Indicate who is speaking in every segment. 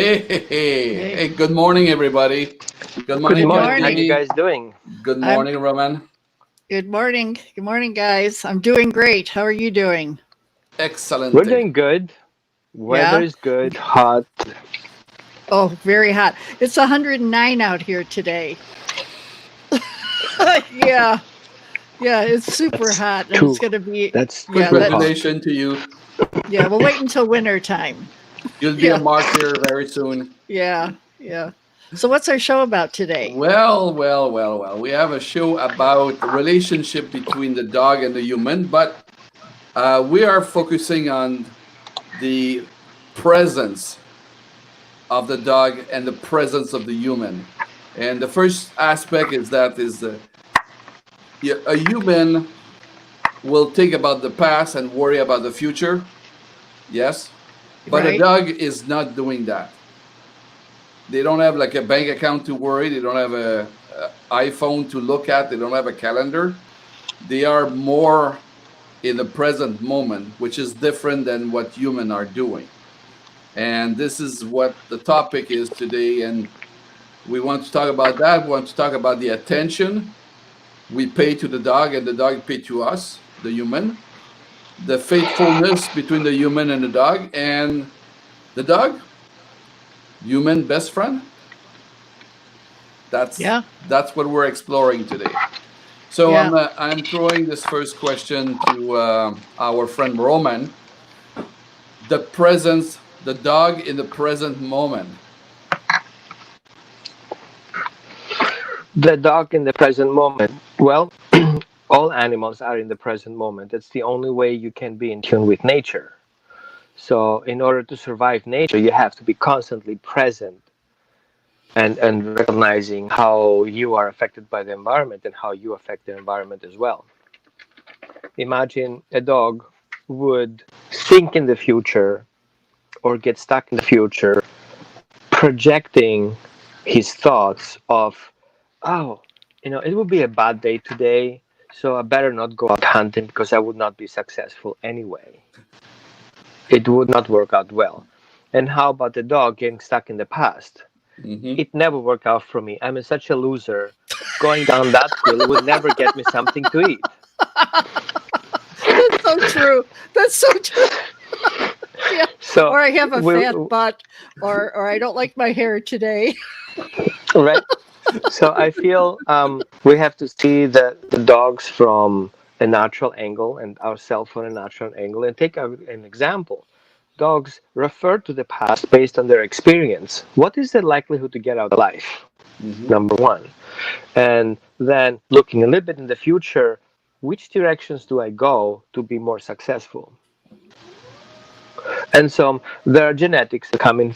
Speaker 1: Hey, good morning, everybody. Good
Speaker 2: Good
Speaker 1: morning,
Speaker 3: Good
Speaker 2: morning. How
Speaker 3: morning.
Speaker 2: you
Speaker 1: Jenny.
Speaker 2: guys doing?
Speaker 1: Good
Speaker 3: I'm
Speaker 1: morning, Roman.
Speaker 3: good morning. Good morning, guys. I'm doing great. How are you doing?
Speaker 2: We're
Speaker 1: Excelente.
Speaker 2: doing good. Weather
Speaker 3: Yeah.
Speaker 2: is good. Hot.
Speaker 3: Oh, very hot. It's 109 out here today. Yeah. Yeah, it's super
Speaker 2: That's
Speaker 3: hot and it's
Speaker 2: too.
Speaker 3: going to be
Speaker 2: That's
Speaker 3: yeah,
Speaker 2: too
Speaker 3: that
Speaker 2: hot.
Speaker 1: Congratulations to you.
Speaker 3: yeah, we'll wait until winter time.
Speaker 1: You'll be a
Speaker 3: Yeah.
Speaker 1: martyr very soon.
Speaker 3: Yeah. Yeah. So what's our show about today?
Speaker 1: Well. We have a show about the relationship between the dog and the human, but we are focusing on the presence of the dog and the presence of the human. And the first aspect is that is a human will think about the past and worry about the future. Yes. But a
Speaker 3: Right?
Speaker 1: dog is not doing that. They don't have like a bank account to worry. They don't have a iPhone to look at. They don't have a calendar. They are more in the present moment, which is different than what humans are doing. And this is what the topic is today. And we want to talk about that. We want to talk about the attention we pay to the dog and the dog pay to us, the human, the faithfulness between the human and the dog, and the dog, human best friend. That's
Speaker 3: Yeah.
Speaker 1: that's what we're exploring today. So
Speaker 3: Yeah.
Speaker 1: I'm throwing this first question to our friend Roman. The presence, the dog in the present moment.
Speaker 2: The dog in the present moment. Well, all animals are in the present moment. It's the only way you can be in tune with nature. So, in order to survive nature, you have to be constantly present and recognizing how you are affected by the environment and how you affect the environment as well. Imagine a dog would think in the future or get stuck in the future projecting his thoughts of, oh, it would be a bad day today, so I better not go out hunting because I would not be successful anyway. It would not work out well. And how about the dog getting stuck in the past?
Speaker 1: Hmm.
Speaker 2: It never worked out for me. I'm such a loser. Going down that hill would never get me something to eat.
Speaker 3: That's so true. That's so true. Yeah.
Speaker 2: So,
Speaker 3: Or I have a
Speaker 2: we,
Speaker 3: fat butt or I don't like my hair today.
Speaker 2: right? So I feel we have to see the dogs from a natural angle and ourselves from a natural angle and take an example. Dogs refer to the past based on their experience. What is the likelihood to get out alive?
Speaker 1: Hmm.
Speaker 2: Number one. And then looking a little bit in the future, which directions do I go to be more successful? And so there are genetics that come in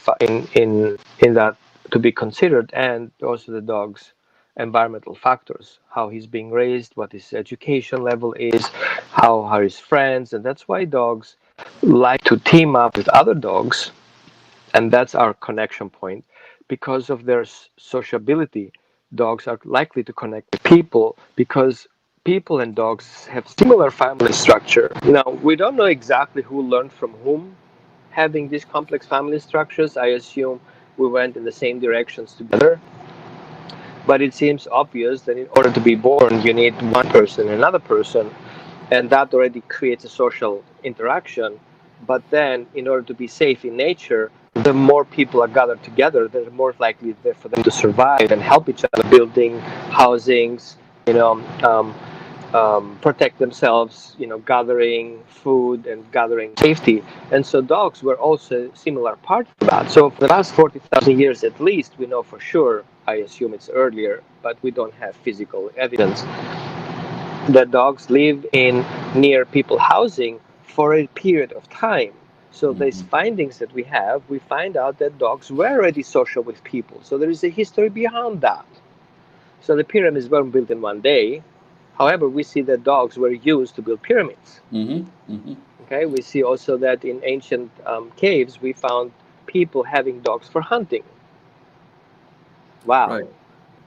Speaker 2: that to be considered, and also the dog's environmental factors, how he's being raised, what his education level is, how are his friends, and that's why dogs like to team up with other dogs, and that's our connection point. Because of their sociability, dogs are likely to connect with people because people and dogs have similar family structure. Now, we don't know exactly who learned from whom having these complex family structures. I assume we went in the same directions together. But it seems obvious that in order to be born, you need one person and another person, and that already creates a social interaction. But then, in order to be safe in nature, the more people are gathered together, the more likely there for them to survive and help each other, building housings, you know, um, protect themselves, gathering food and gathering safety. And so dogs were also a similar part of that. So for the last 40,000 years at least, we know for sure, I assume it's earlier, but we don't have physical evidence, that dogs live in near people housing for a period of time. So these
Speaker 1: Hmm.
Speaker 2: findings that we find out that dogs were already social with people. So there is a history behind that. So the pyramids weren't built in one day. However, we see that dogs were used to build pyramids.
Speaker 1: Hmm. Hmm.
Speaker 2: Okay, we see also that in ancient caves we found people having dogs for hunting.
Speaker 1: Right.
Speaker 2: Wow,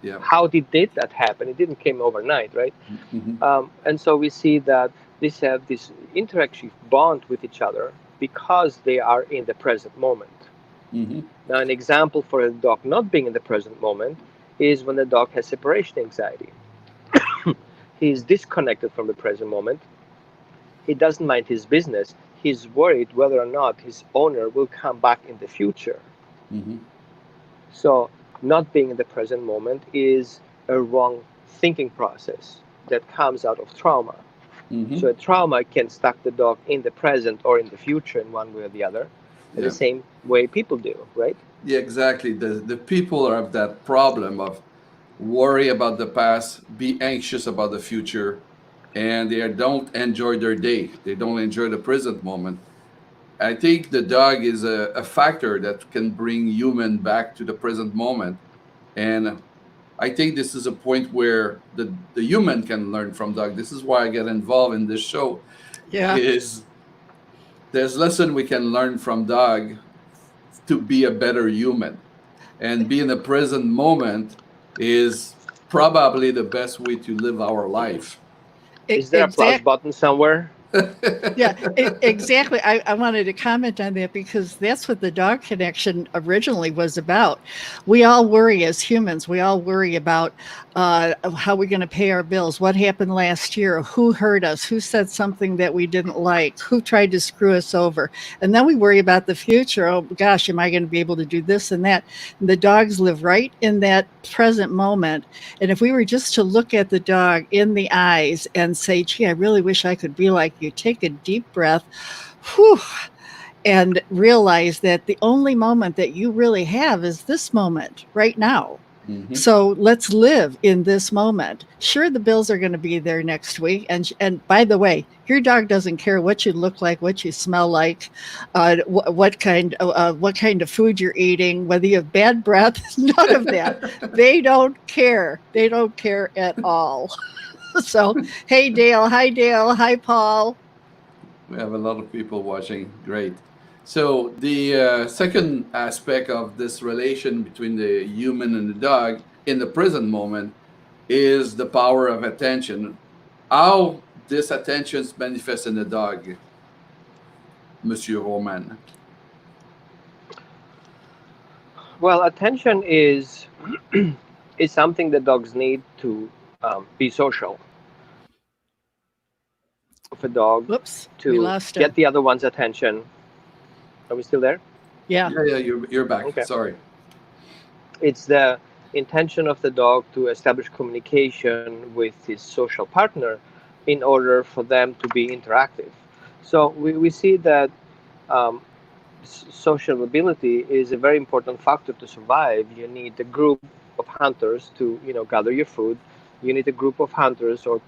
Speaker 1: Yeah.
Speaker 2: how did that happen? It didn't come overnight, right?
Speaker 1: Hmm.
Speaker 2: And so we see that these have this interactive bond with each other because they are in the present moment.
Speaker 1: Mm-hmm.
Speaker 2: Now, an example for a dog not being in the present moment is when the dog has separation anxiety. He is disconnected from the present moment. He doesn't mind his business. He's worried whether or not his owner will come back in the future.
Speaker 1: Mm-hmm.
Speaker 2: So, not being in the present moment is a wrong thinking process that comes out of trauma. So,
Speaker 1: Mm-hmm.
Speaker 2: a trauma can stuck the dog in the present or in the future in one way or the other, in the
Speaker 1: Yeah.
Speaker 2: same way people do, right?
Speaker 1: Yeah, exactly. The people have that problem of worry about the past, be anxious about the future, and they don't enjoy their day. They don't enjoy the present moment. I think the dog is a factor that can bring human back to the present moment. And I think this is a point where the human can learn from dog. This is why I get involved in this show.
Speaker 3: Yeah.
Speaker 1: Is there's lesson we can learn from dog to be a better human, and be in the present moment is probably the best way to live our life.
Speaker 2: Is there a plus
Speaker 3: Exact.
Speaker 2: button somewhere?
Speaker 3: Yeah, exactly. I wanted to comment on that because that's what the dog connection originally was about. We all worry as humans. We all worry about how we're going to pay our bills, what happened last year, who hurt us, who said something that we didn't like, who tried to screw us over. And then we worry about the future. Oh gosh, am I going to be able to do this and that? And the dogs live right in that present moment. And if we were just to look at the dog in the eyes and say, gee, I really wish I could be like you, take a deep breath, whew, and realize that the only moment that you really have is this moment right now.
Speaker 1: Hmm.
Speaker 3: So let's live in this moment. Sure, the bills are going to be there next week, and by the way, your dog doesn't care what you look like, what you smell like, what kind of food you're eating, whether you have bad breath. None of that. They don't care. They don't care at all. So, hey Dale, hi Dale, hi Paul.
Speaker 1: We have a lot of people watching. Great. So the second aspect of this relation between the human and the dog in the present moment is the power of attention. How this attention manifests in the dog, Monsieur Roman.
Speaker 2: Well, attention is something that dogs need to be social. Of a dog
Speaker 3: Whoops, we
Speaker 2: to
Speaker 3: lost
Speaker 2: get
Speaker 3: him.
Speaker 2: the other one's attention. Are we still there?
Speaker 3: Yeah.
Speaker 1: Yeah, yeah, you're back.
Speaker 2: Okay.
Speaker 1: Sorry.
Speaker 2: It's the intention of the dog to establish communication with his social partner in order for them to be interactive. So we see that um, social ability is a very important factor to survive. You need a group of hunters to gather your food. You need a group of hunters or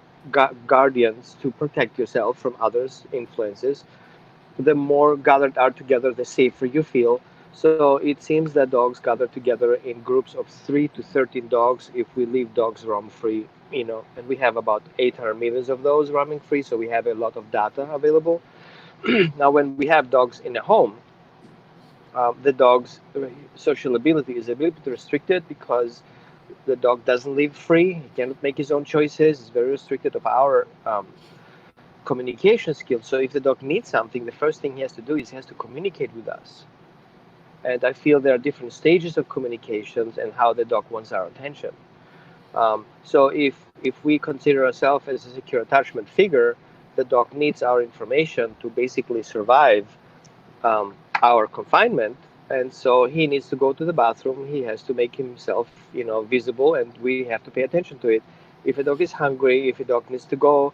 Speaker 2: guardians to protect yourself from others' influences. The more gathered are together, the safer you feel. So it seems that dogs gather together in groups of 3 to 13 dogs if we leave dogs roam free, and we have about 800 millions of those roaming free, so we have a lot of data available. Now, when we have dogs in a home, the dog's social ability is a little bit restricted because the dog doesn't live free. He cannot make his own choices. It's very restricted of our communication skills. So if the dog needs something, the first thing he has to do is he has to communicate with us. And I feel there are different stages of communications and how the dog wants our attention. So if we consider ourselves as a secure attachment figure, the dog needs our information to basically survive our confinement, and so he needs to go to the bathroom. He has to make himself, visible, and we have to pay attention to it. If a dog is hungry, if a dog needs to go,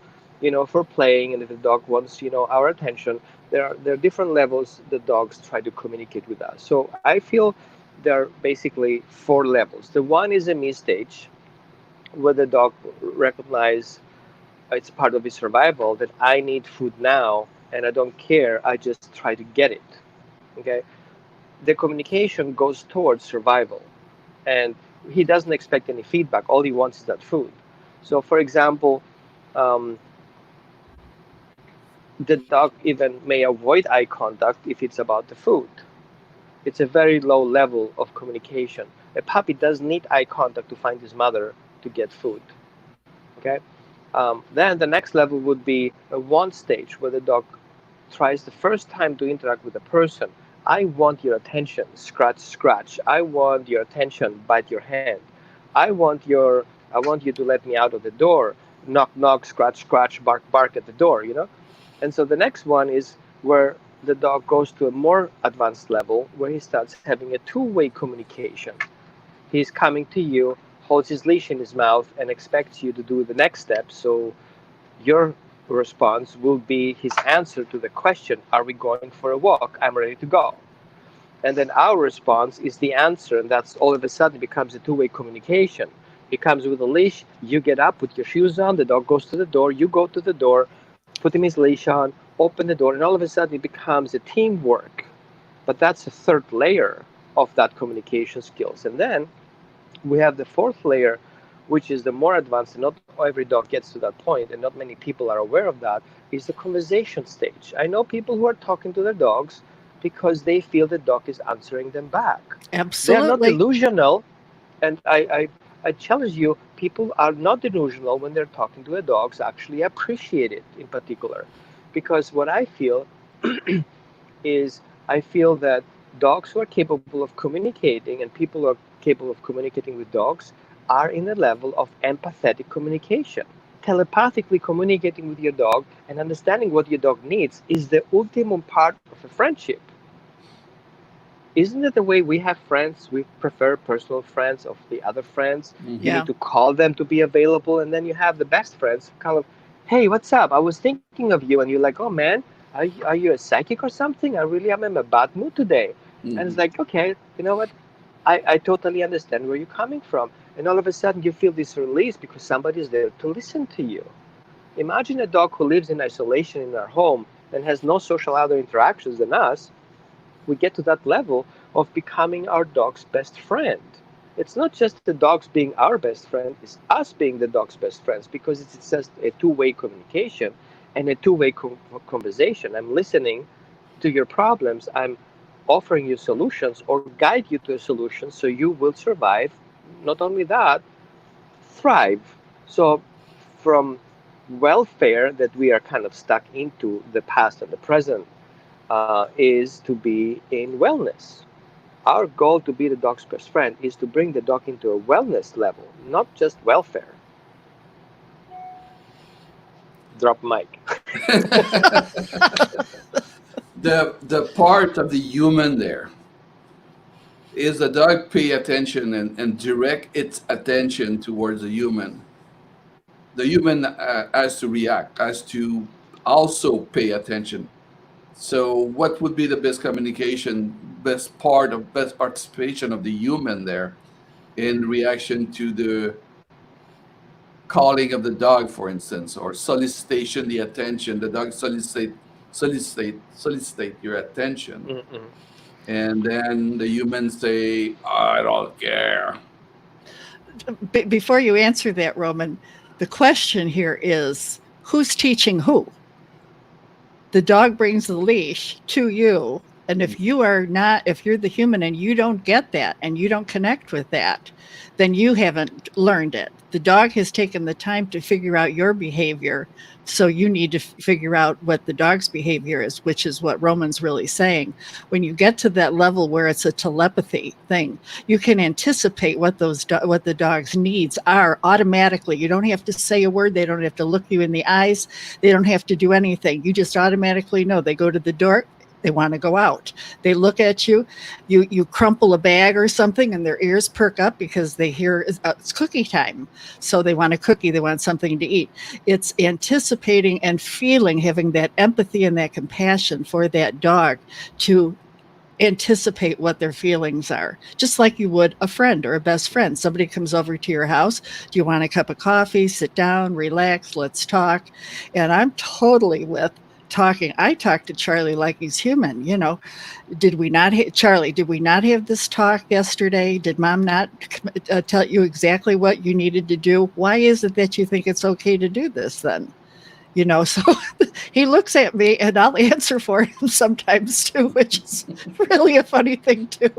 Speaker 2: for playing, and if the dog wants, our attention, there are different levels that dogs try to communicate with us. So I feel there are basically four levels. The one is a me stage, where the dog recognize it's part of his survival that I need food now, and I don't care. I just try to get it. Okay, the communication goes towards survival, and he doesn't expect any feedback. All he wants is that food. So for example, um, the dog even may avoid eye contact if it's about the food. It's a very low level of communication. A puppy does need eye contact to find his mother to get food. Okay, then the next level would be a want stage, where the dog tries the first time to interact with a person. I want your attention, scratch, scratch. I want your attention, bite your hand. I want you to let me out of the door, knock, knock, scratch, scratch, bark, bark at the door. And so the next one is where the dog goes to a more advanced level where he starts having a two-way communication. He's coming to you, holds his leash in his mouth, and expects you to do the next step. So your response will be his answer to the question, are we going for a walk? I'm ready to go. And then our response is the answer, and that's all of a sudden becomes a two-way communication. He comes with a leash, you get up, put your shoes on, the dog goes to the door, you go to the door, put him his leash on, open the door, and all of a sudden it becomes a teamwork. But that's a third layer of that communication skills. And then we have the fourth layer, which is the more advanced, and not every dog gets to that point, and not many people are aware of that, is the conversation stage. I know people who are talking to their dogs because they feel the dog is answering them back. They are not
Speaker 3: Absolutely.
Speaker 2: delusional, and I challenge you, people are not delusional when they're talking to their dogs, actually appreciate it in particular. Because what I feel is I feel that dogs who are capable of communicating and people who are capable of communicating with dogs are in a level of empathetic communication. Telepathically communicating with your dog and understanding what your dog needs is the ultimate part of a friendship. Isn't it the way we have friends? We prefer personal friends of the other friends. You
Speaker 3: Yeah.
Speaker 2: need to call them to be available, and then you have the best friends kind of, hey, what's up? I was thinking of you, and you're like, oh man, are you a psychic or something? I really am in a bad mood today. And it's
Speaker 1: Mhm.
Speaker 2: like, okay, you know what? I totally understand where you're coming from. And all of a sudden you feel this release because somebody's there to listen to you. Imagine a dog who lives in isolation in our home and has no social other interactions than us. We get to that level of becoming our dog's best friend. It's not just the dogs being our best friend, it's us being the dog's best friends because it's just a two-way communication and a two-way conversation. I'm listening to your problems, I'm offering you solutions or guide you to a solution so you will survive. Not only that, thrive. So, from welfare that we are kind of stuck into the past and the present is to be in wellness. Our goal to be the dog's best friend is to bring the dog into a wellness level, not just welfare. Drop mic.
Speaker 1: The part of the human there is the dog pay attention and direct its attention towards the human has to react, has to also pay attention. So, what would be the best communication, best participation of the human there in reaction to the calling of the dog, for instance, or solicitation, the attention? The dog solicit your attention,
Speaker 2: Mm-mm.
Speaker 1: and then the humans say, "I don't care."
Speaker 3: Before you answer that, Roman, the question here is who's teaching who? The dog brings the leash to you. And if you are not, if you're the human and you don't get that and you don't connect with that, then you haven't learned it. The dog has taken the time to figure out your behavior. So you need to figure out what the dog's behavior is, which is what Roman's really saying. When you get to that level where it's a telepathy thing, you can anticipate what what the dog's needs are automatically. You don't have to say a word. They don't have to look you in the eyes. They don't have to do anything. You just automatically know. They go to the door, they want to go out. They look at you, you crumple a bag or something, and their ears perk up because they hear it's cookie time. So they want a cookie, they want something to eat. It's anticipating and feeling, having that empathy and that compassion for that dog to anticipate what their feelings are, just like you would a friend or a best friend. Somebody comes over to your house. Do you want a cup of coffee? Sit down, relax, let's talk. And I'm totally with talking. I talk to Charlie like he's human. Did we not, Charlie, did we not have this talk yesterday? Did mom not tell you exactly what you needed to do? Why is it that you think it's okay to do this then? So he looks at me and I'll answer for him sometimes too, which is really a funny thing too.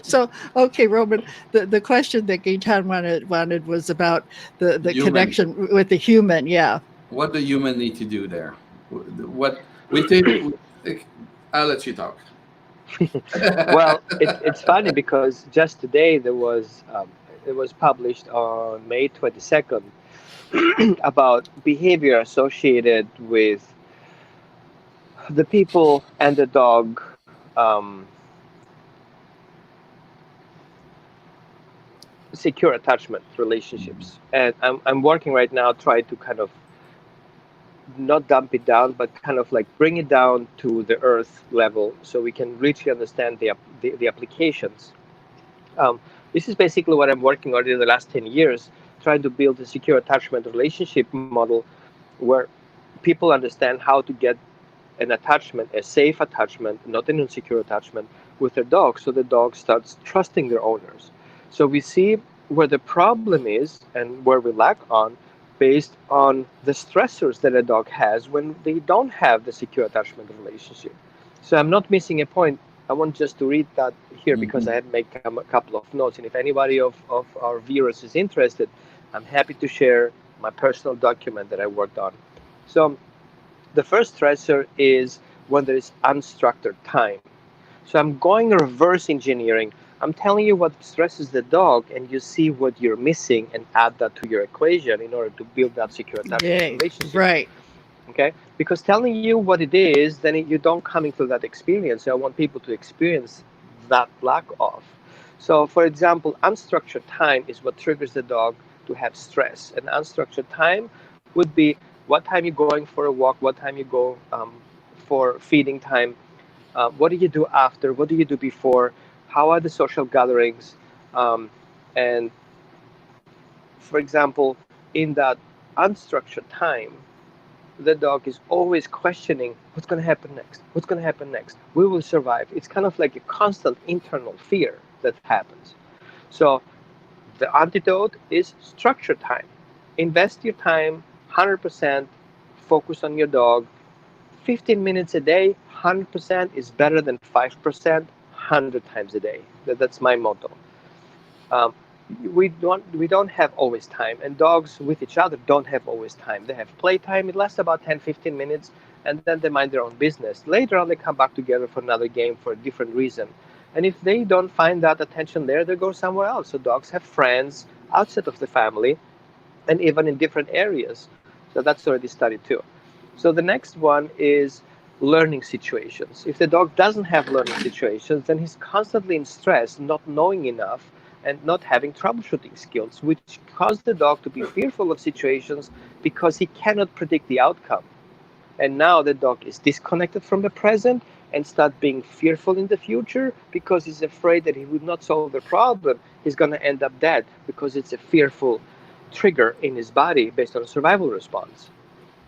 Speaker 3: So, okay, Roman, the question that Gaetan wanted was about the
Speaker 1: Human.
Speaker 3: connection with the human. Yeah.
Speaker 1: What do human need to do there? What we think? I'll let you talk.
Speaker 2: Well, it's funny because just today it was published on May 22nd about behavior associated with the people and the dog secure attachment relationships. And I'm working right now trying to kind of not dump it down, but kind of like bring it down to the earth level so we can really understand the applications. Um, this is basically what I'm working on in the last 10 years, trying to build a secure attachment relationship model where people understand how to get an attachment, a safe attachment, not an insecure attachment, with their dog, so the dog starts trusting their owners. So we see where the problem is and where we lack on based on the stressors that a dog has when they don't have the secure attachment relationship. So I'm not missing a point. I want just to read that here because I
Speaker 1: Mhm.
Speaker 2: had made a couple of notes. And if anybody of our viewers is interested, I'm happy to share my personal document that I worked on. So the first stressor is when there is unstructured time. So I'm going reverse engineering. I'm telling you what stresses the dog, and you see what you're missing and add that to your equation in order to build that secure attachment
Speaker 3: Yay.
Speaker 2: relationship.
Speaker 3: Right.
Speaker 2: Okay? Because telling you what it is, then you don't coming through that experience. So I want people to experience that lack of. So, for example, unstructured time is what triggers the dog to have stress. And unstructured time would be what time you're going for a walk, what time you go for feeding time, what do you do after, what do you do before, how are the social gatherings, and for example, in that unstructured time, the dog is always questioning what's going to happen next, what's going to happen next, we will survive. It's kind of like a constant internal fear that happens. So the antidote is structure time. Invest your time 100%, focus on your dog. 15 minutes a day, 100% is better than 5%, 100 times a day. That's my motto. Um, we don't have always time, and dogs with each other don't have always time. They have playtime. It lasts about 10, 15 minutes, and then they mind their own business. Later on, they come back together for another game for a different reason. And if they don't find that attention there, they go somewhere else. So dogs have friends outside of the family, and even in different areas. So that's already studied too. So the next one is learning situations. If the dog doesn't have learning situations, then he's constantly in stress, not knowing enough, and not having troubleshooting skills, which cause the dog to be fearful of situations because he cannot predict the outcome. And now the dog is disconnected from the present and start being fearful in the future because he's afraid that he would not solve the problem. He's going to end up dead because it's a fearful trigger in his body based on a survival response.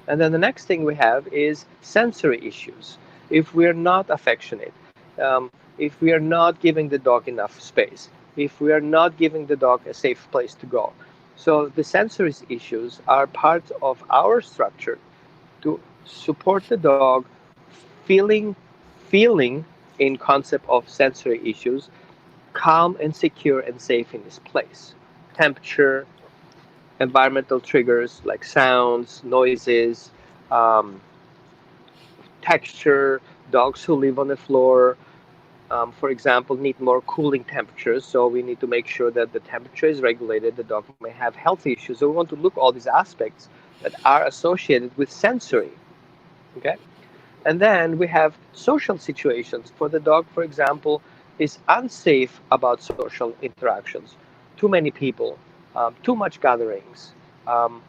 Speaker 2: And then the next thing we have is sensory issues. If we are not affectionate, if we are not giving the dog enough space, if we are not giving the dog a safe place to go. So the sensory issues are part of our structure to support the dog feeling in concept of sensory issues, calm and secure and safe in his place. Temperature, environmental triggers like sounds, noises, um, texture. Dogs who live on the floor, for example, need more cooling temperatures. So we need to make sure that the temperature is regulated. The dog may have health issues. So we want to look all these aspects that are associated with sensory. Okay. And then we have social situations. For the dog, for example, is unsafe about social interactions. Too many people, too much gatherings,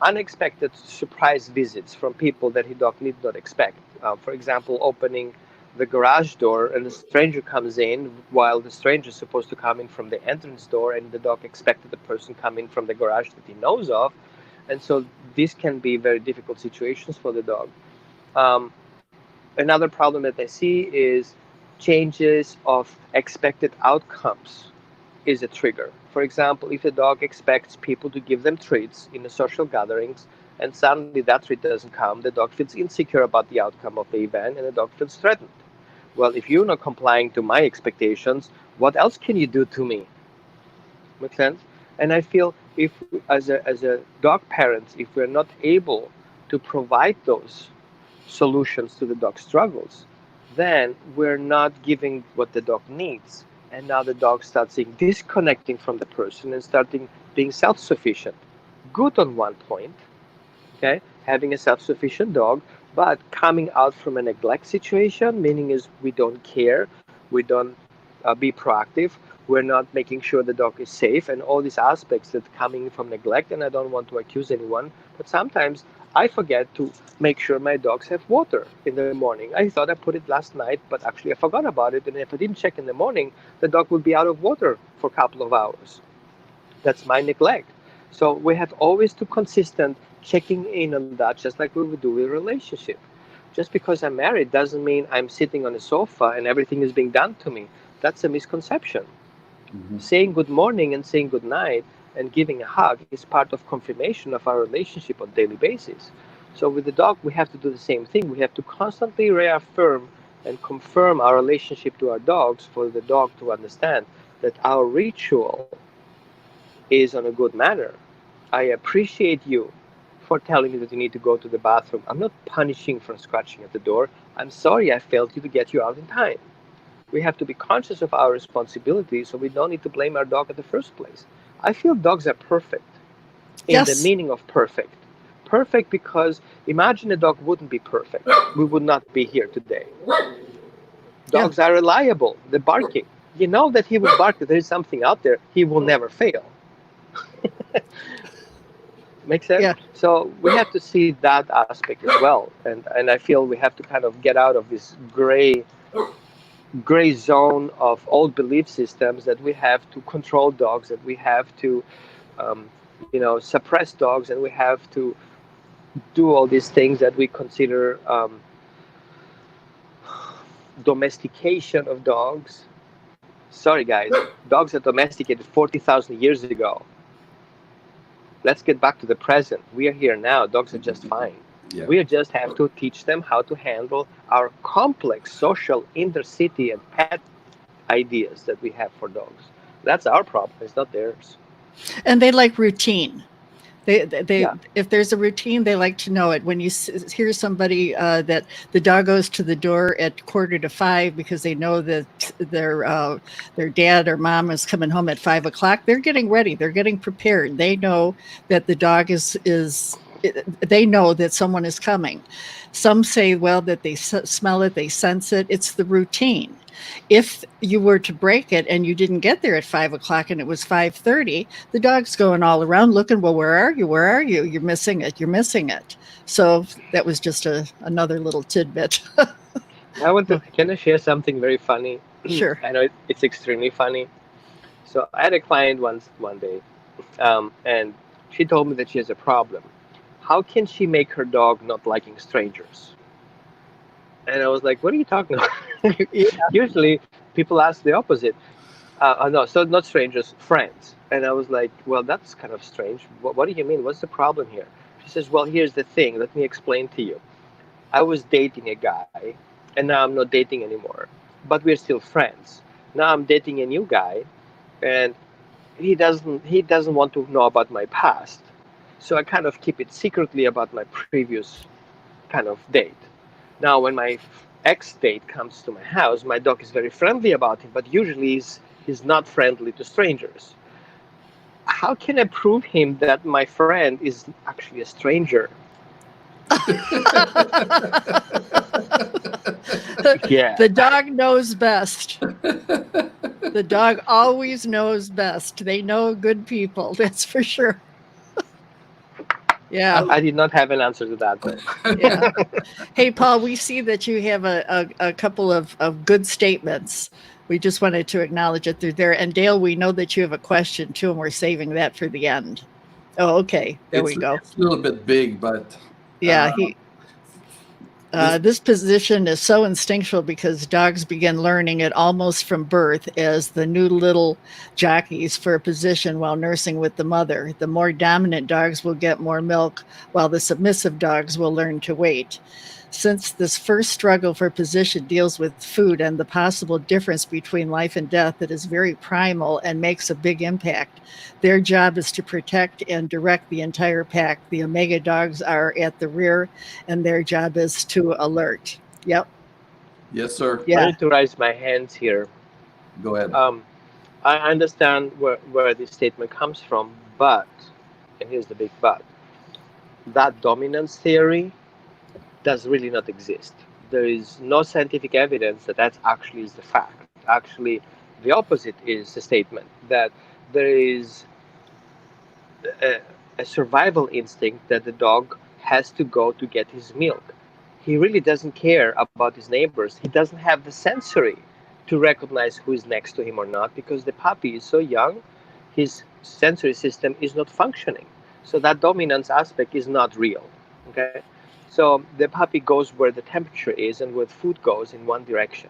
Speaker 2: unexpected surprise visits from people that the dog need not expect. For example, opening the garage door and a stranger comes in while the stranger is supposed to come in from the entrance door, and the dog expected the person come in from the garage that he knows of. And so these can be very difficult situations for the dog. Um, Another problem that I see is changes of expected outcomes is a trigger. For example, if a dog expects people to give them treats in the social gatherings and suddenly that treat doesn't come, the dog feels insecure about the outcome of the event and the dog feels threatened. Well, if you're not complying to my expectations, what else can you do to me? Make sense? And I feel if, as a dog parent, if we're not able to provide those solutions to the dog struggles, then we're not giving what the dog needs. And now the dog starts disconnecting from the person and starting being self-sufficient. Good on one point, okay, having a self-sufficient dog, but coming out from a neglect situation, meaning is we don't care, we don't be proactive, we're not making sure the dog is safe, and all these aspects that coming from neglect. And I don't want to accuse anyone, but sometimes I forget to make sure my dogs have water in the morning. I thought I put it last night, but actually I forgot about it, and if I didn't check in the morning, the dog would be out of water for a couple of hours. That's my neglect. So we have always to consistent checking in on that, just like we would do with a relationship. Just because I'm married doesn't mean I'm sitting on a sofa and everything is being done to me. That's a misconception.
Speaker 1: Mhm.
Speaker 2: Saying good morning and saying good night and giving a hug is part of confirmation of our relationship on a daily basis. So with the dog, we have to do the same thing. We have to constantly reaffirm and confirm our relationship to our dogs for the dog to understand that our ritual is on a good manner. I appreciate you for telling me that you need to go to the bathroom. I'm not punishing for scratching at the door. I'm sorry I failed you to get you out in time. We have to be conscious of our responsibility so we don't need to blame our dog in the first place. I feel dogs are perfect in the
Speaker 3: Yes.
Speaker 2: meaning of perfect. Perfect because imagine a dog wouldn't be perfect. We would not be here today.
Speaker 3: Yeah.
Speaker 2: Dogs are reliable. They're barking. You know that he will bark, that there is something out there. He will never fail. Make sense?
Speaker 3: Yeah.
Speaker 2: So we have to see that aspect as well, and I feel we have to kind of get out of this gray zone of old belief systems that we have to control dogs, that we have to suppress dogs, and we have to do all these things that we consider domestication of dogs. Sorry, guys, dogs are domesticated 40,000 years ago. Let's get back to the present. We are here now. Dogs are just fine.
Speaker 1: Yeah.
Speaker 2: We just have to teach them how to handle our complex social intercity and pet ideas that we have for dogs. That's our problem. It's not theirs.
Speaker 3: And they like routine. They
Speaker 2: Yeah.
Speaker 3: if there's a routine, they like to know it. When you hear somebody that the dog goes to the door at 4:45 because they know that their dad or mom is coming home at 5 o'clock, they're getting ready. They're getting prepared. They know that the dog is. They know that someone is coming. Some say, well, that they smell it, they sense it. It's the routine. If you were to break it and you didn't get there at 5 o'clock and it was 5:30, the dog's going all around looking, well, where are you? Where are you? You're missing it. You're missing it. So that was just another little tidbit.
Speaker 2: Can I share something very funny?
Speaker 3: Sure.
Speaker 2: I know it's extremely funny. So I had a client one day, and she told me that she has a problem. How can she make her dog not liking strangers? And I was like, what are you talking about?
Speaker 3: Yeah.
Speaker 2: Usually people ask the opposite. No, so not strangers, friends. And I was like, well, that's kind of strange. What do you mean? What's the problem here? She says, well, here's the thing. Let me explain to you. I was dating a guy, and now I'm not dating anymore, but we're still friends. Now I'm dating a new guy, and he doesn't want to know about my past. So I kind of keep it secretly about my previous kind of date. Now, when my ex date comes to my house, my dog is very friendly about him, but usually he's not friendly to strangers. How can I prove him that my friend is actually a stranger? Yeah.
Speaker 3: The dog knows best. The dog always knows best. They know good people. That's for sure. Yeah.
Speaker 2: I did not have an answer to that though.
Speaker 3: Yeah. Hey, Paul, we see that you have a couple of good statements. We just wanted to acknowledge it through there. And Dale, we know that you have a question too, and we're saving that for the end. Oh, okay. There we go.
Speaker 1: It's a little bit big, but
Speaker 3: Yeah,
Speaker 1: this
Speaker 3: this position is so instinctual because dogs begin learning it almost from birth as the new little jockeys for a position while nursing with the mother. The more dominant dogs will get more milk, while the submissive dogs will learn to wait. Since this first struggle for position deals with food and the possible difference between life and death, it is very primal and makes a big impact. Their job is to protect and direct the entire pack. The Omega dogs are at the rear, and their job is to alert. Yep.
Speaker 1: Yes, sir.
Speaker 2: I
Speaker 3: Yeah.
Speaker 2: need to raise my hands here.
Speaker 1: Go ahead.
Speaker 2: I understand where this statement comes from, but, and here's the big but, that dominance theory does really not exist. There is no scientific evidence that that actually is the fact. Actually, the opposite is the statement that there is a, a survival instinct that the dog has to go to get his milk. He really doesn't care about his neighbors. He doesn't have the sensory to recognize who is next to him or not because the puppy is so young, his sensory system is not functioning. So that dominance aspect is not real. Okay? So the puppy goes where the temperature is and where food goes in one direction,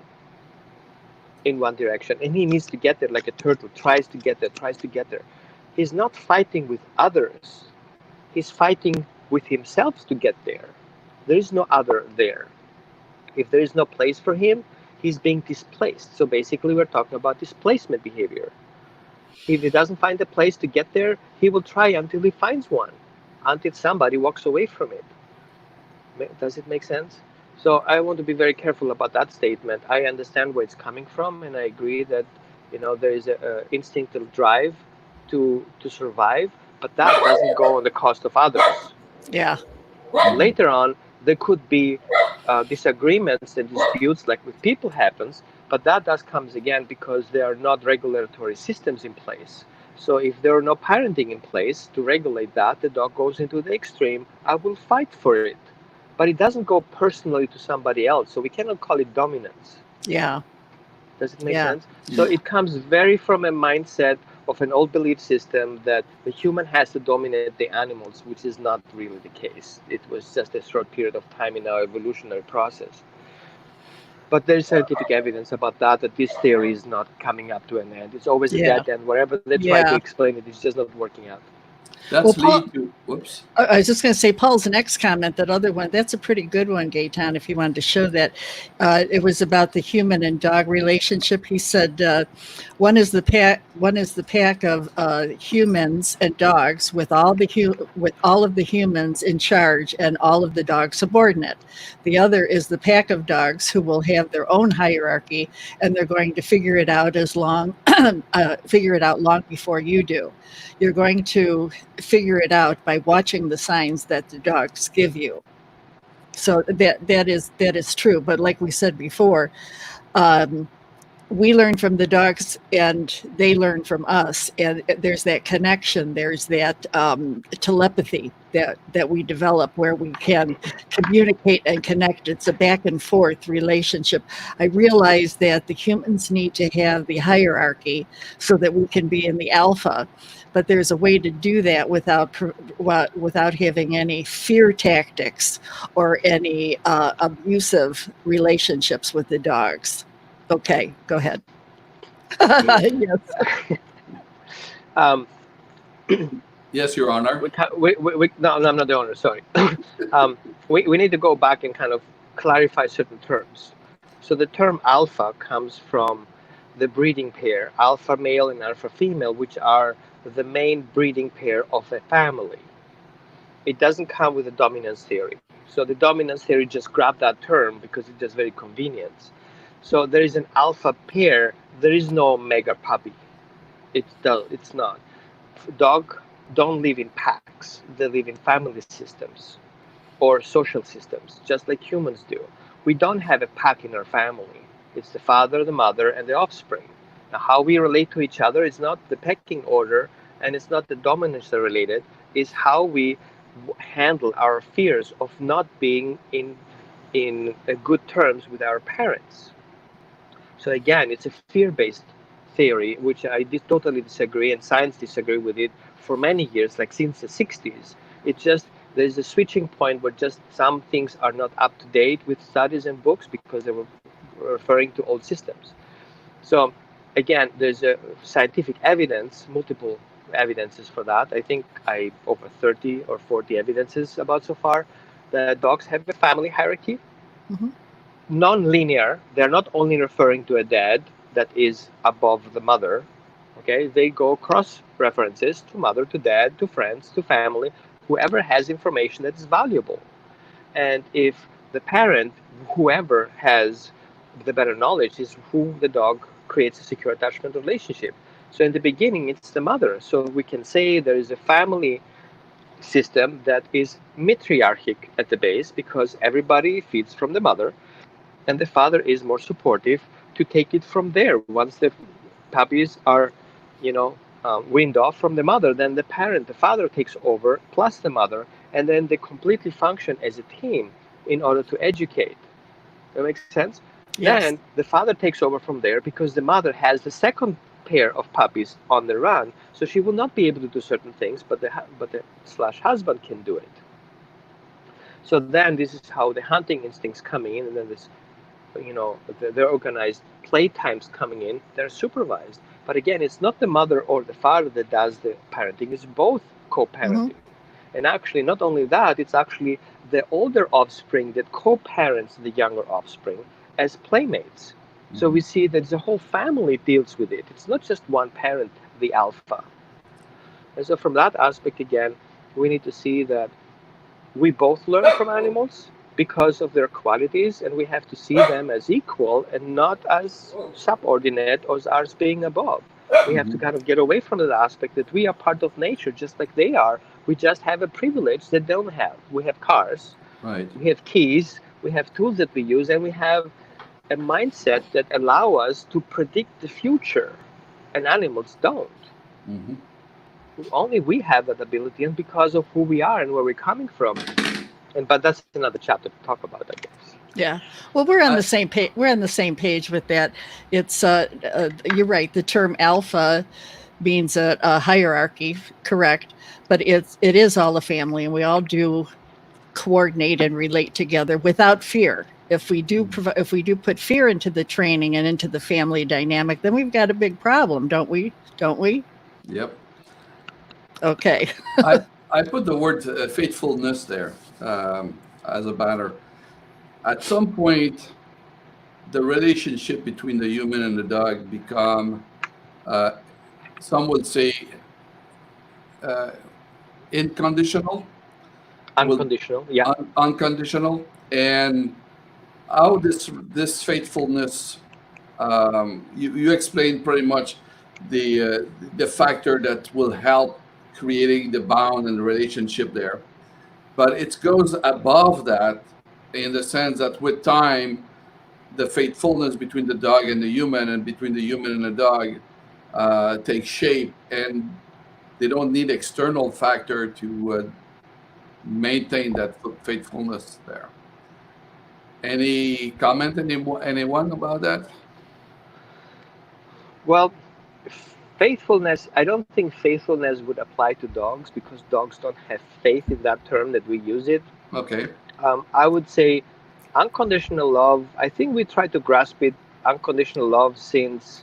Speaker 2: and he needs to get there like a turtle tries to get there. He's not fighting with others, he's fighting with himself to get there. There is no other there. If there is no place for him, he's being displaced. So basically we're talking about displacement behavior. If he doesn't find a place to get there, he will try until he finds one, until somebody walks away from it. Does it make sense? So I want to be very careful about that statement. I understand where it's coming from, and I agree that there is a instinctive drive to survive, but that doesn't go on the cost of others.
Speaker 3: Yeah.
Speaker 2: Later on, there could be disagreements and disputes, like with people happens, but that does comes again because there are not regulatory systems in place. So if there are no parenting in place to regulate that, the dog goes into the extreme. I will fight for it, but it doesn't go personally to somebody else. So we cannot call it dominance.
Speaker 3: Yeah.
Speaker 2: Does it make
Speaker 3: Yeah.
Speaker 2: sense? So it comes very from a mindset of an old belief system that the human has to dominate the animals, which is not really the case. It was just a short period of time in our evolutionary process. But there is scientific evidence about that this theory is not coming up to an end. It's always a
Speaker 3: Yeah.
Speaker 2: dead end. Wherever they try to
Speaker 3: Yeah.
Speaker 2: explain it, it's just not working out.
Speaker 3: Well,
Speaker 1: That's
Speaker 3: Paul,
Speaker 1: lead to, whoops.
Speaker 3: I was just going to say Paul's next comment, that other one, that's a pretty good one, Gaetan, if you wanted to show that. It was about the human and dog relationship. He said one is the pack of humans and dogs with all of the humans in charge and all of the dogs subordinate. The other is the pack of dogs who will have their own hierarchy, and they're going to figure it out long before you do. You're going to figure it out by watching the signs that the dogs give you. So that is true. But like we said before, um, we learn from the dogs and they learn from us, and there's that connection, there's that telepathy that we develop where we can communicate and connect. It's a back and forth relationship. I realize that the humans need to have the hierarchy so that we can be in the alpha, but there's a way to do that without having any fear tactics or any abusive relationships with the dogs. Okay, go ahead. Yes.
Speaker 2: Um,
Speaker 1: Yes, Your Honor.
Speaker 2: no, I'm not the owner. Sorry. We need to go back and kind of clarify certain terms. So the term alpha comes from the breeding pair, alpha male and alpha female, which are the main breeding pair of a family. It doesn't come with a dominance theory. So the dominance theory just grabbed that term because it's just very convenient. So there is an alpha pair. There is no mega puppy. It's not. Dog don't live in packs. They live in family systems or social systems, just like humans do. We don't have a pack in our family. It's the father, the mother, and the offspring. Now, how we relate to each other is not the pecking order, and it's not the dominance related. Is how we handle our fears of not being in good terms with our parents. So again, it's a fear-based theory, which I totally disagree, and science disagree with it for many years, like since the 60s. It's just there's a switching point where just some things are not up to date with studies and books because they were referring to old systems. So again, there's a scientific evidence, multiple evidences for that. I think I over 30 or 40 evidences about so far that dogs have a family hierarchy.
Speaker 3: Mm-hmm.
Speaker 2: Non-linear. They're not only referring to a dad that is above the mother. Okay, they go cross references to mother, to dad, to friends, to family, whoever has information that is valuable. And if the parent, whoever has the better knowledge, is who the dog creates a secure attachment relationship. So in the beginning, it's the mother. So we can say there is a family system that is matriarchic at the base because everybody feeds from the mother, and the father is more supportive to take it from there. Once the puppies are, you know, weaned off from the mother, then the father takes over plus the mother, and then they completely function as a team in order to educate. That makes sense? Then
Speaker 3: Yes.
Speaker 2: the father takes over from there because the mother has the second pair of puppies on the run, so she will not be able to do certain things, but the slash husband can do it. So then this is how the hunting instincts come in, and then this, they're organized playtimes coming in. They're supervised, but again, it's not the mother or the father that does the parenting. It's both
Speaker 3: Hmm.
Speaker 2: co-parenting. And actually, not only that, it's actually the older offspring that co-parents the younger offspring as playmates. So
Speaker 1: Mhm.
Speaker 2: we see that the whole family deals with it. It's not just one parent, the alpha. And so from that aspect, again, we need to see that we both learn from animals because of their qualities, and we have to see them as equal and not as subordinate or as being above. We have to
Speaker 1: Mhm.
Speaker 2: kind of get away from that aspect that we are part of nature just like they are. We just have a privilege that they don't have. We have cars,
Speaker 1: Right.
Speaker 2: we have keys, we have tools that we use, and we have a mindset that allow us to predict the future, and animals don't.
Speaker 1: Mhm.
Speaker 2: Only we have that ability, and because of who we are and where we're coming from. And but that's another chapter to talk about, I guess.
Speaker 3: Yeah. Well, we're on
Speaker 1: I,
Speaker 3: the same page. We're on the same page with that. It's you're right. The term alpha means a hierarchy, correct? But it is all a family, and we all do coordinate and relate together without fear. If we do put fear into the training and into the family dynamic, then we've got a big problem, don't we? Don't we?
Speaker 1: yep.
Speaker 3: Okay.
Speaker 1: I I put the word faithfulness there as a banner. At some point, the relationship between the human and the dog become, uh, some would say, uh, unconditional, will
Speaker 2: Unconditional, yeah.
Speaker 1: unconditional, and how this faithfulness. You explained pretty much the factor that will help creating the bond and the relationship there, but it goes above that in the sense that with time, the faithfulness between the dog and the human, and between the human and the dog, takes shape, and they don't need external factor to maintain that faithfulness there. Any comment, anyone about that?
Speaker 2: Well, faithfulness, I don't think faithfulness would apply to dogs because dogs don't have faith in that term that we use it.
Speaker 1: Okay.
Speaker 2: I would say unconditional love, I think we try to grasp it, unconditional love, since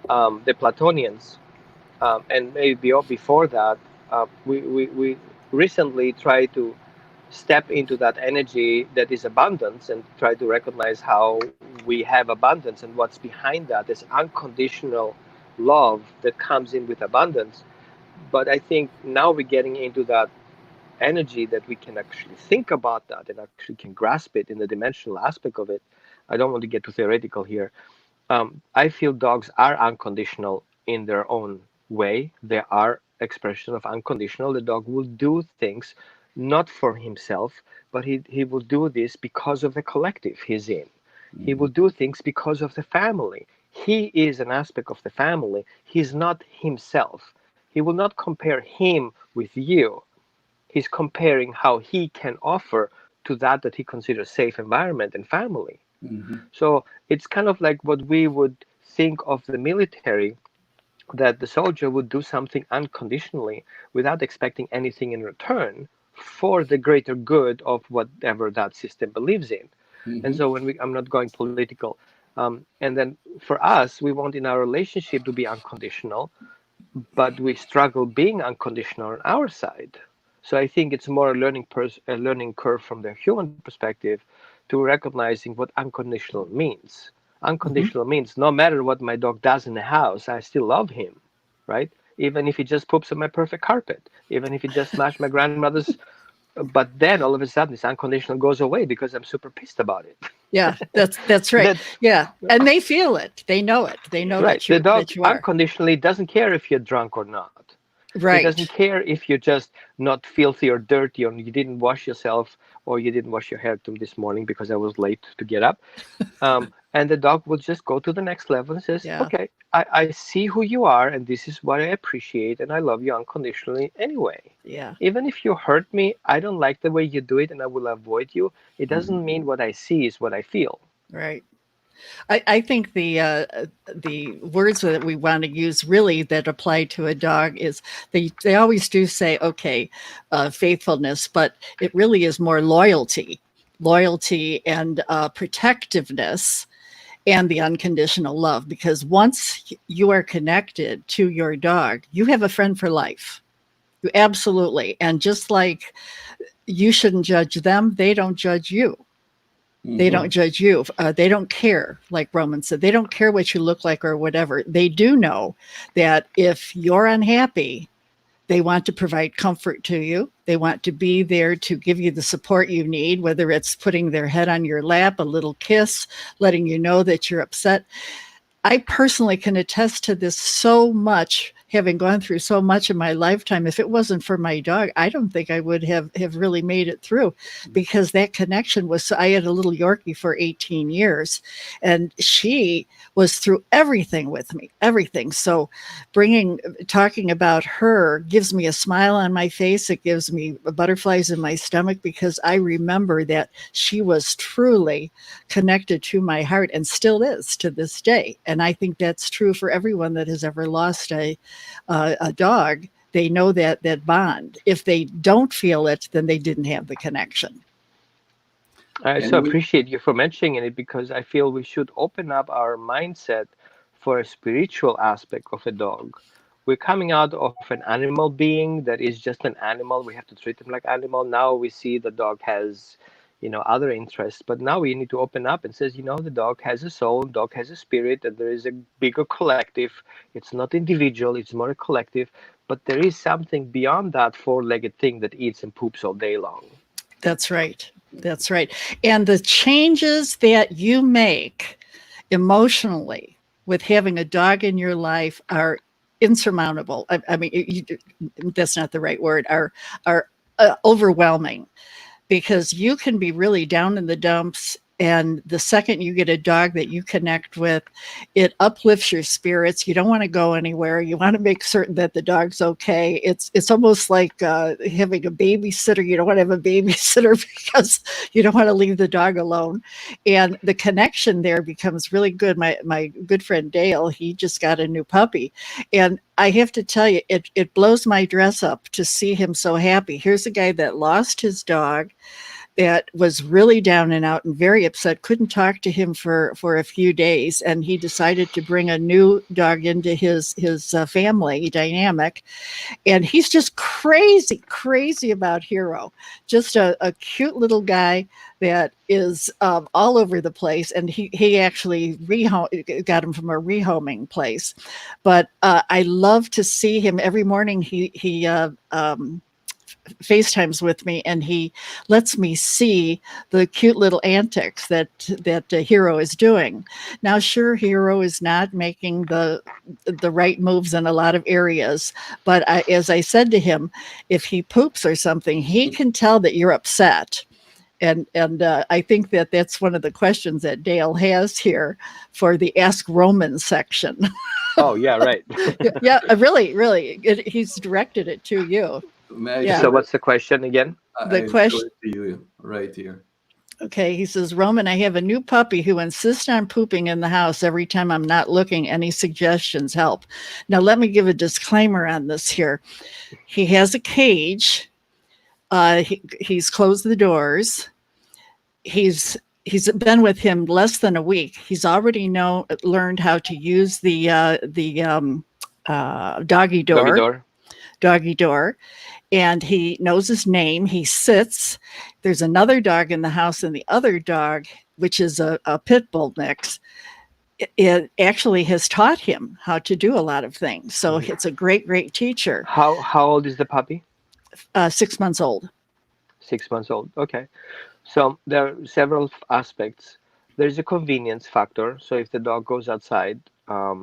Speaker 2: the Platonians, and maybe before that, we recently try to step into that energy that is abundance and try to recognize how we have abundance and what's behind that is unconditional love that comes in with abundance. But I think now we're getting into that energy that we can actually think about that and actually can grasp it in the dimensional aspect of it. I don't want to get too theoretical here. I feel dogs are unconditional in their own way. They are expression of unconditional. The dog will do things not for himself, but he will do this because of the collective he's in. He will
Speaker 1: Mhm.
Speaker 2: do things because of the family. He is an aspect of the family. He's not himself. He will not compare him with you. He's comparing how he can offer to that he considers safe environment and family.
Speaker 1: Mhm.
Speaker 2: So it's kind of like what we would think of the military, that the soldier would do something unconditionally without expecting anything in return for the greater good of whatever that system believes in. And
Speaker 1: Mhm.
Speaker 2: so I'm not going political. And then for us, we want in our relationship to be unconditional, but we struggle being unconditional on our side. So I think it's more a learning curve from the human perspective to recognizing what unconditional means.
Speaker 3: Hmm.
Speaker 2: Unconditional means no matter what my dog does in the house, I still love him, right? Even if he just poops on my perfect carpet, even if he just smashed my grandmother's but then all of a sudden this unconditional goes away because I'm super pissed about it.
Speaker 3: Yeah, that's right.
Speaker 2: That
Speaker 3: Yeah, and they feel it. They know it. They know
Speaker 2: right.
Speaker 3: that
Speaker 2: The dog
Speaker 3: you are
Speaker 2: unconditionally doesn't care if you're drunk or not. He doesn't
Speaker 3: right.
Speaker 2: care if you're just not filthy or dirty or you didn't wash yourself or you didn't wash your hair this morning because I was late to get up. And the dog will just go to the next level and says,
Speaker 3: Yeah,
Speaker 2: okay, I see who you are and this is what I appreciate and I love you unconditionally anyway.
Speaker 3: yeah,
Speaker 2: Even if you hurt me, I don't like the way you do it and I will avoid you. It
Speaker 1: Mhm.
Speaker 2: doesn't mean what I see is what I feel.
Speaker 3: right. I think the words that we want to use really that apply to a dog is they always do say okay, faithfulness, but it really is more loyalty and protectiveness and the unconditional love, because once you are connected to your dog, you have a friend for life. You absolutely. And just like you shouldn't judge them, they don't judge you. They don't
Speaker 1: Mhm.
Speaker 3: judge you. They don't care, like Roman said. They don't care what you look like or whatever. They do know that if you're unhappy, they want to provide comfort to you. They want to be there to give you the support you need, whether it's putting their head on your lap, a little kiss, letting you know that you're upset. I personally can attest to this so much, having gone through so much in my lifetime. If it wasn't for my dog, I don't think I would have really made it through, because that connection was, I had a little Yorkie for 18 years and she was through everything with me, everything. So talking about her gives me a smile on my face. It gives me butterflies in my stomach, because I remember that she was truly connected to my heart and still is to this day. And I think that's true for everyone that has ever lost a dog. They know that bond. If they don't feel it, then they didn't have the connection.
Speaker 2: I so
Speaker 1: And we
Speaker 2: appreciate you for mentioning it because I feel we should open up our mindset for a spiritual aspect of a dog. We're coming out of an animal being that is just an animal. We have to treat him like animal. Now we see the dog has, other interests. But now we need to open up and says, the dog has a soul, dog has a spirit, and there is a bigger collective. It's not individual, it's more a collective. But there is something beyond that four-legged thing that eats and poops all day long.
Speaker 3: That's right. That's right. And the changes that you make emotionally with having a dog in your life are insurmountable. I mean, that's not the right word. Are overwhelming, because you can be really down in the dumps. And the second you get a dog that you connect with, it uplifts your spirits. You don't want to go anywhere. You want to make certain that the dog's okay. It's almost like having a babysitter. You don't want to have a babysitter because you don't want to leave the dog alone. And the connection there becomes really good. My good friend Dale, he just got a new puppy. And I have to tell you, it blows my dress up to see him so happy. Here's a guy that lost his dog, that was really down and out and very upset, couldn't talk to him for a few days, and he decided to bring a new dog into his family dynamic. And he's just crazy about Hero. Just a cute little guy that is all over the place. And he actually got him from a rehoming place. But I love to see him every morning. He FaceTimes with me, and he lets me see the cute little antics that Hero is doing. Now, sure, Hero is not making the right moves in a lot of areas, but as I said to him, if he poops or something, he can tell that you're upset. And I think that that's one of the questions that Dale has here for the Ask Roman section.
Speaker 2: Oh, yeah, right.
Speaker 3: Yeah, really, he's directed it to you.
Speaker 1: may I
Speaker 3: Yeah.
Speaker 2: So
Speaker 1: show it?
Speaker 2: what's the question again?
Speaker 3: The
Speaker 1: I show
Speaker 3: question.
Speaker 1: it to you right here.
Speaker 3: Okay, he says, Roman, I have a new puppy who insists on pooping in the house every time I'm not looking. Any suggestions help? Now, let me give a disclaimer on this here. He has a cage. He's closed the doors. He's been with him less than a week. He's already learned how to use the doggy
Speaker 2: Doggy
Speaker 3: door.
Speaker 2: door.
Speaker 3: Doggy door. And he knows his name. He sits. There's another dog in the house, and the other dog, which is a pit bull mix, it actually has taught him how to do a lot of things. So it's a great teacher.
Speaker 2: How old is the puppy?
Speaker 3: 6 months old.
Speaker 2: 6 months old. Okay. So there are several aspects. There's a convenience factor. So if the dog goes outside,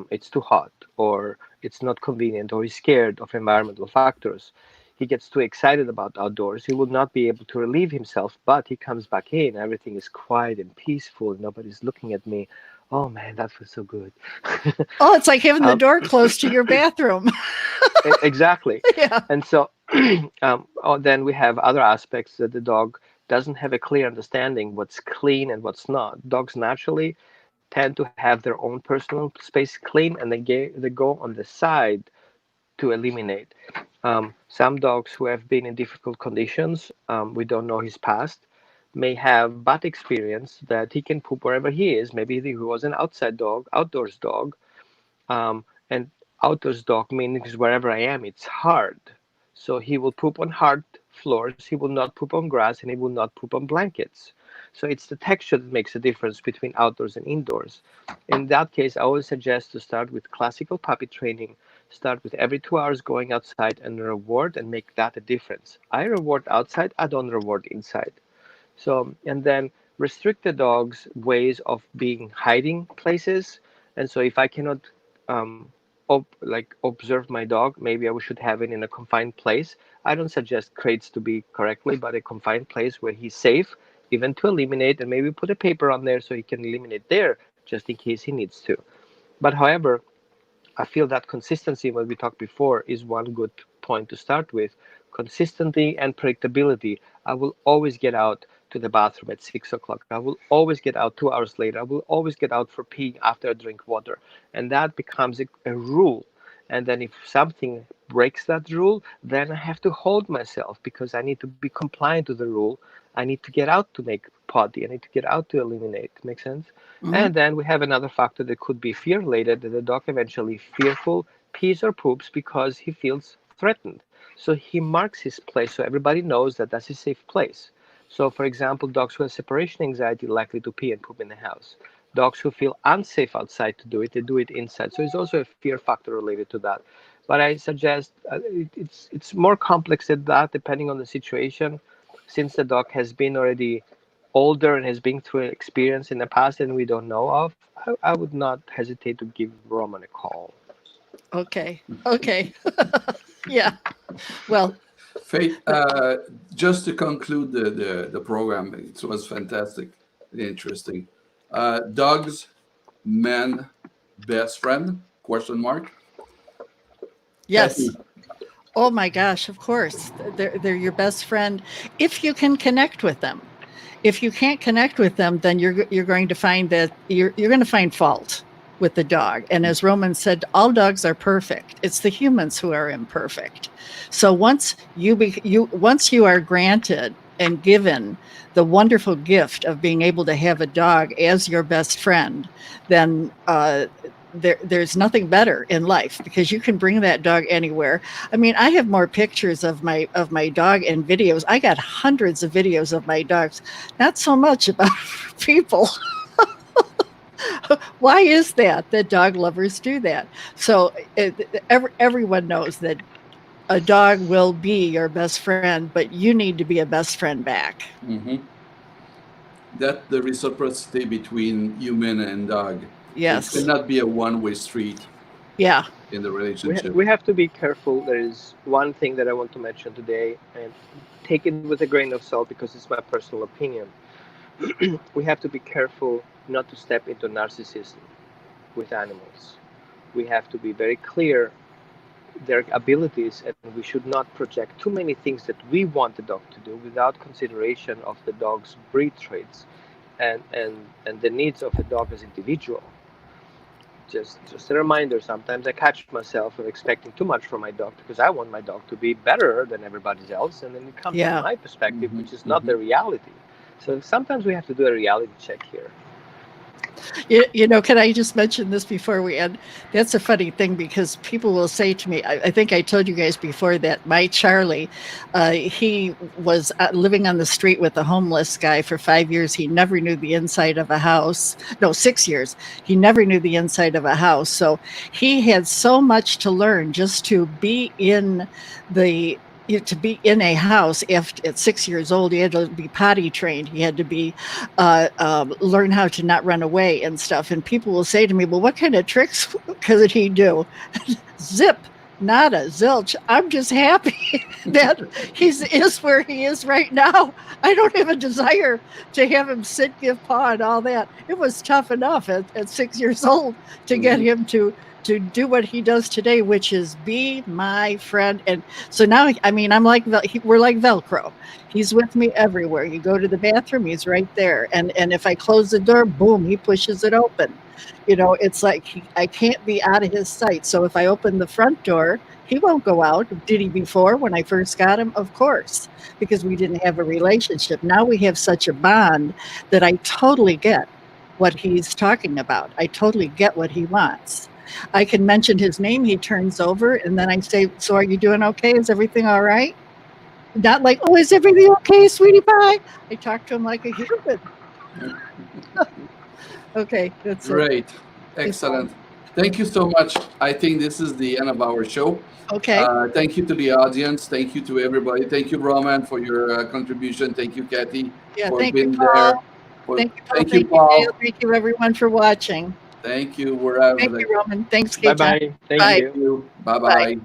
Speaker 2: it's too hot, or it's not convenient, or he's scared of environmental factors. He gets too excited about outdoors. He will not be able to relieve himself, but he comes back in. Everything is quiet and peaceful. Nobody's looking at me. Oh man, that feels so good.
Speaker 3: Oh, it's like having the
Speaker 2: um,
Speaker 3: door closed to your bathroom.
Speaker 2: exactly.
Speaker 3: Yeah.
Speaker 2: And so then we have other aspects that the dog doesn't have a clear understanding what's clean and what's not. Dogs naturally tend to have their own personal space clean, and they go on the side to eliminate. Some dogs who have been in difficult conditions, we don't know his past, may have bad experience that he can poop wherever he is. Maybe he was an outside dog, outdoors dog, and outdoors dog means wherever I am, it's hard. So he will poop on hard floors, he will not poop on grass, and he will not poop on blankets. So it's the texture that makes a difference between outdoors and indoors. In that case, I always suggest to start with classical puppy training. Start with every 2 hours going outside and reward and make that a difference. I reward outside, I don't reward inside. So, and then restrict the dog's ways of being hiding places. And so if I cannot observe my dog, maybe I should have it in a confined place. I don't suggest crates to be correctly, but a confined place where he's safe, even to eliminate, and maybe put a paper on there so he can eliminate there just in case he needs to. But however, I feel that consistency, what we talked before, is one good point to start with. Consistency and predictability. I will always get out to the bathroom at 6 o'clock. I will always get out 2 hours later. I will always get out for peeing after I drink water. And that becomes a rule. And then if something breaks that rule, then I have to hold myself because I need to be compliant to the rule. I need to get out to make potty. I need to get out to eliminate. Make sense?
Speaker 3: Mhm.
Speaker 2: And then we have another factor that could be fear related, that the dog eventually fearful pees or poops because he feels threatened. So he marks his place so everybody knows that that's a safe place. So, for example, dogs who have separation anxiety are likely to pee and poop in the house. Dogs who feel unsafe outside to do it, they do it inside. So it's also a fear factor related to that. But I suggest it's more complex than that, depending on the situation. Since the dog has been already older and has been through an experience in the past and we don't know of, I would not hesitate to give Roman a call.
Speaker 3: Okay. Okay. Yeah. Well,
Speaker 1: Faith, just to conclude the program, it was fantastic, interesting. Dogs, men, best friend? Question mark.
Speaker 3: yes.
Speaker 1: Kathy.
Speaker 3: Oh my gosh, of course. They're your best friend if you can connect with them. If you can't connect with them, then you're going to find that you're going to find fault with the dog. And as Roman said, all dogs are perfect. It's the humans who are imperfect. So once you are granted and given the wonderful gift of being able to have a dog as your best friend, then there's nothing better in life because you can bring that dog anywhere. I mean, I have more pictures of my dog and videos. I got hundreds of videos of my dogs, not so much about people. Why is that dog lovers do that? So everyone knows that a dog will be your best friend, but you need to be a best friend back.
Speaker 1: Mhm. That the reciprocity between human and dog. It
Speaker 3: Yes.
Speaker 1: cannot be a one-way street
Speaker 3: Yeah.
Speaker 1: in the
Speaker 2: We,
Speaker 1: relationship.
Speaker 2: we have to be careful. There is one thing that I want to mention today, and take it with a grain of salt because it's my personal opinion. We have to be careful not to step into narcissism with animals. We have to be very clear their abilities, and we should not project too many things that we want the dog to do without consideration of the dog's breed traits and the needs of a dog as individual. Just a reminder, sometimes I catch myself of expecting too much from my dog because I want my dog to be better than everybody else, and then it comes from
Speaker 3: Yeah.
Speaker 2: my perspective,
Speaker 1: Mhm,
Speaker 2: which is not
Speaker 1: mhm.
Speaker 2: the reality. So sometimes we have to do a reality check here.
Speaker 3: Can I just mention this before we end? That's a funny thing because people will say to me, I think I told you guys before that my Charlie, he was living on the street with a homeless guy for 5 years. He never knew the inside of a house. No, 6 years. He never knew the inside of a house. So he had so much to learn just to be in the to be in a house at 6 years old, he had to be potty trained. He had to be learn how to not run away and stuff. And people will say to me, "Well, what kind of tricks could he do?" Zip, nada, zilch. I'm just happy that is where he is right now. I don't have a desire to have him sit, give paw, and all that. It was tough enough at 6 years old to get him to do what he does today, which is be my friend. And so now, I mean, we're like Velcro. He's with me everywhere. You go to the bathroom, he's right there. And if I close the door, boom, he pushes it open. It's like I can't be out of his sight. So if I open the front door, he won't go out. Did he before when I first got him? Of course, because we didn't have a relationship. Now we have such a bond that I totally get what he's talking about. I totally get what he wants. I can mention his name, he turns over, and then I say, "So are you doing okay? Is everything all right?" Not like, "Oh, is everything okay, sweetie pie?" I talk to him like a human. Okay, that's it.
Speaker 1: Great. Excellent. Thank you so much. I think this is the end of our show.
Speaker 3: Okay.
Speaker 1: Thank you to the audience. Thank you to everybody. Thank you, Roman, for your contribution. Thank you, Kathy,
Speaker 3: Yeah,
Speaker 1: for
Speaker 3: thank you,
Speaker 1: being
Speaker 3: Paul.
Speaker 1: there.
Speaker 3: Thank you, Paul.
Speaker 1: Thank you,
Speaker 3: Thank you, Dale.
Speaker 1: Paul.
Speaker 3: Thank you, everyone, for watching.
Speaker 1: Thank you. We're out
Speaker 3: Thank
Speaker 1: of
Speaker 3: you, Roman. Thanks,
Speaker 2: Bye
Speaker 3: Gaetan.
Speaker 2: bye. Thank
Speaker 3: Bye.
Speaker 2: you.
Speaker 1: Thank you. Bye
Speaker 3: Bye.
Speaker 1: bye.